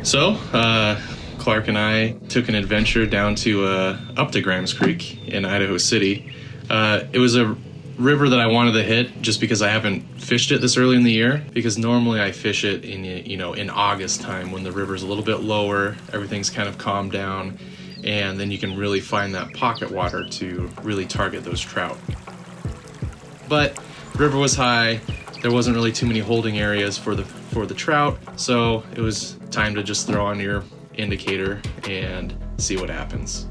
So, Clark and I took an adventure down to up to Grimes Creek in Idaho City. It was a river that I wanted to hit just because I haven't fished it this early in the year, because normally I fish it in August time when the river's a little bit lower, everything's kind of calmed down, and then you can really find that pocket water to really target those trout. But the river was high, there wasn't really too many holding areas for the trout, so it was time to just throw on your indicator and see what happens.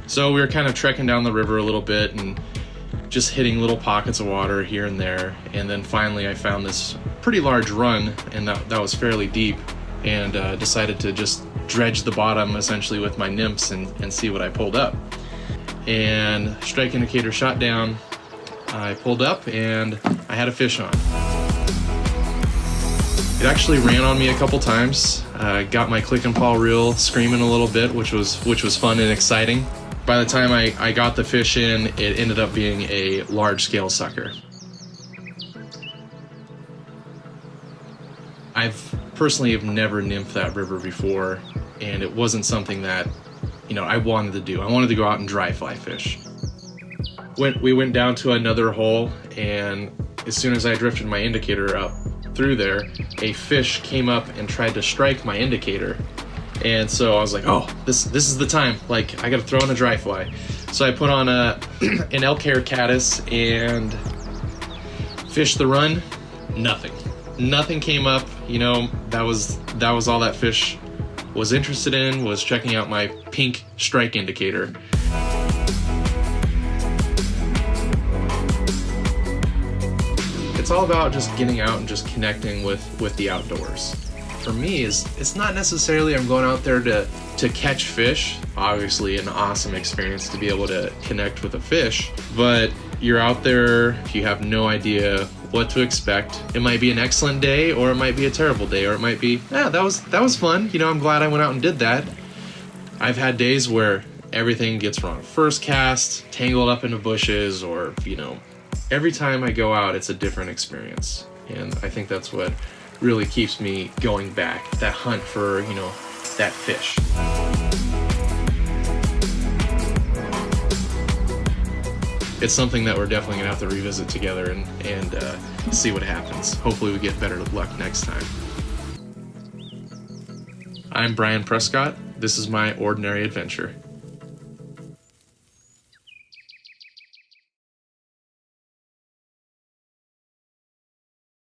So we were kind of trekking down the river a little bit and just hitting little pockets of water here and there, and then finally I found this pretty large run, and that was fairly deep, and decided to just dredge the bottom essentially with my nymphs and see what I pulled up. And strike indicator shot down, I pulled up and I had a fish on. It actually ran on me a couple times. Got my click and paw reel screaming a little bit, which was fun and exciting. By the time I got the fish in, it ended up being a large-scale sucker. I've personally have never nymphed that river before, and it wasn't something that I wanted to do. I wanted to go out and dry fly fish. We went down to another hole, and as soon as I drifted my indicator up through there, a fish came up and tried to strike my indicator. And so I was like, oh, this is the time. Like, I gotta throw in a dry fly. So I put on an elk hair caddis and fished the run. Nothing came up. That was all that fish was interested in, was checking out my pink strike indicator. It's all about just getting out and just connecting with the outdoors. For me, it's not necessarily I'm going out there to catch fish. Obviously an awesome experience to be able to connect with a fish, but you're out there, if you have no idea what to expect. It might be an excellent day, or it might be a terrible day, or it might be, that was fun. I'm glad I went out and did that. I've had days where everything gets wrong. First cast, tangled up in the bushes, or every time I go out, it's a different experience. And I think that's what really keeps me going back, that hunt for, that fish. It's something that we're definitely gonna have to revisit together and see what happens. Hopefully we get better luck next time. I'm Brian Prescott. This is my ordinary adventure.